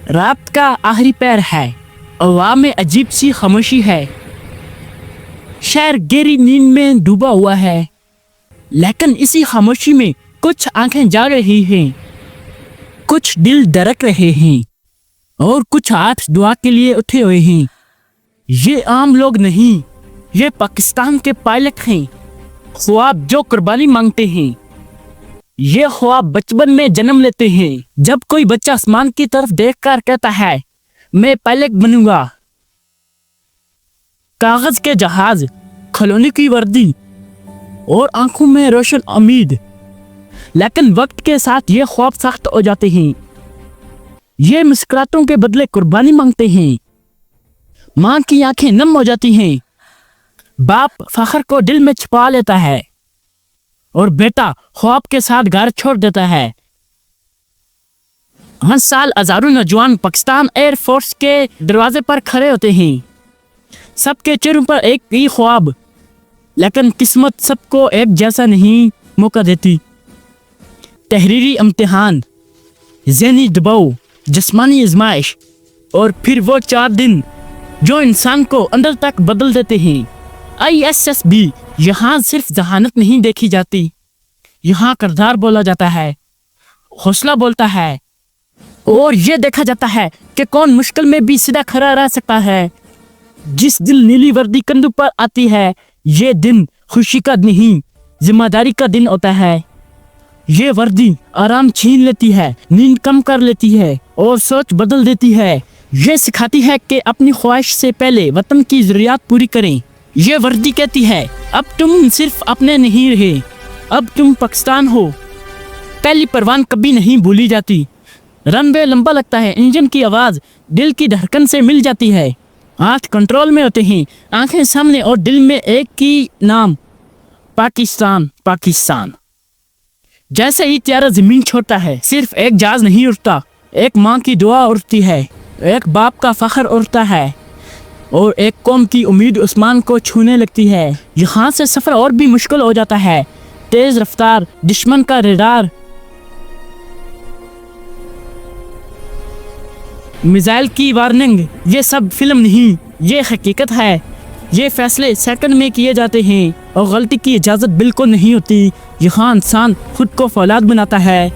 رات کا آخری پہر ہے، ہوا میں عجیب سی خاموشی ہے، شہر گہری نیند میں ڈوبا ہوا ہے، لیکن اسی خاموشی میں کچھ آنکھیں جاگ رہی ہیں، کچھ دل دھڑک رہے ہیں اور کچھ ہاتھ دعا کے لیے اٹھے ہوئے ہیں۔ یہ عام لوگ نہیں، یہ پاکستان کے پائلٹ ہیں، خواب جو قربانی مانگتے ہیں۔ یہ خواب بچپن میں جنم لیتے ہیں، جب کوئی بچہ آسمان کی طرف دیکھ کر کہتا ہے میں پائلٹ بنوں گا۔ کاغذ کے جہاز، کھلونے کی وردی اور آنکھوں میں روشن امید، لیکن وقت کے ساتھ یہ خواب سخت ہو جاتے ہیں۔ یہ مسکراتوں کے بدلے قربانی مانگتے ہیں، ماں کی آنکھیں نم ہو جاتی ہیں، باپ فخر کو دل میں چھپا لیتا ہے اور بیٹا خواب کے ساتھ گھر چھوڑ دیتا ہے۔ ہر سال ہزاروں نوجوان پاکستان ایئر فورس کے دروازے پر کھڑے ہوتے ہیں، سب کے چہروں پر ایک ہی خواب، لیکن قسمت سب کو ایک جیسا نہیں موقع دیتی۔ تحریری امتحان، ذہنی دباؤ، جسمانی آزمائش، اور پھر وہ 4 دن جو انسان کو اندر تک بدل دیتے ہیں۔ ISSB یہاں صرف ذہانت نہیں دیکھی جاتی، یہاں کردار بولا جاتا ہے، حوصلہ بولتا ہے، اور یہ دیکھا جاتا ہے کہ کون مشکل میں بھی سیدھا کھڑا رہ سکتا ہے۔ جس دن نیلی وردی کندھوں پر آتی ہے، یہ دن خوشی کا نہیں، ذمہ داری کا دن ہوتا ہے۔ یہ وردی آرام چھین لیتی ہے، نیند کم کر لیتی ہے اور سوچ بدل دیتی ہے۔ یہ سکھاتی ہے کہ اپنی خواہش سے پہلے وطن کی ضروریات پوری کریں۔ یہ وردی کہتی ہے اب تم صرف اپنے نہیں رہے، اب تم پاکستان ہو۔ پہلی پروان کبھی نہیں بھولی جاتی۔ رن وے لمبا لگتا ہے، انجن کی آواز دل کی دھڑکن سے مل جاتی ہے، ہاتھ کنٹرول میں ہوتے ہیں، آنکھیں سامنے اور دل میں ایک ہی نام، پاکستان، پاکستان۔ جیسے ہی طیارہ زمین چھوڑتا ہے، صرف ایک جہاز نہیں اڑتا، ایک ماں کی دعا اڑتی ہے، ایک باپ کا فخر اڑتا ہے، اور ایک قوم کی امید عثمان کو چھونے لگتی ہے۔ یہاں سے سفر اور بھی مشکل ہو جاتا ہے، تیز رفتار، دشمن کا ریڈار، میزائل کی وارننگ، یہ سب فلم نہیں، یہ حقیقت ہے۔ یہ فیصلے سیکنڈ میں کیے جاتے ہیں اور غلطی کی اجازت بالکل نہیں ہوتی۔ یہاں انسان خود کو فولاد بناتا ہے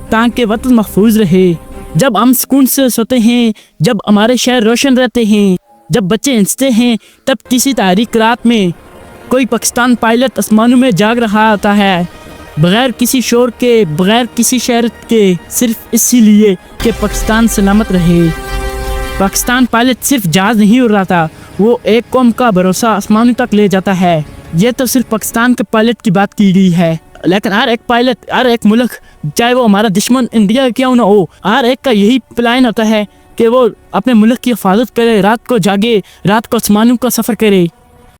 تاکہ وطن محفوظ رہے۔ جب ہم سکون سے سوتے ہیں، جب ہمارے شہر روشن رہتے ہیں، جب بچے ہنستے ہیں، تب کسی تاریک رات میں کوئی پاکستان پائلٹ آسمانوں میں جاگ رہا ہوتا ہے، بغیر کسی شور کے، بغیر کسی شرط کے، صرف اسی لیے کہ پاکستان سلامت رہے۔ پاکستان پائلٹ صرف جہاز نہیں اڑ رہا تھا، وہ ایک قوم کا بھروسہ آسمانوں تک لے جاتا ہے۔ یہ تو صرف پاکستان کے پائلٹ کی بات کی گئی ہے، لیکن ہر ایک پائلٹ، ہر ایک ملک، چاہے وہ ہمارا دشمن انڈیا کیوں نہ ہو، ہر ایک کا یہی پلان ہوتا ہے کہ وہ اپنے ملک کی حفاظت کرے، رات کو جاگے، رات کو آسمانوں کا سفر کرے۔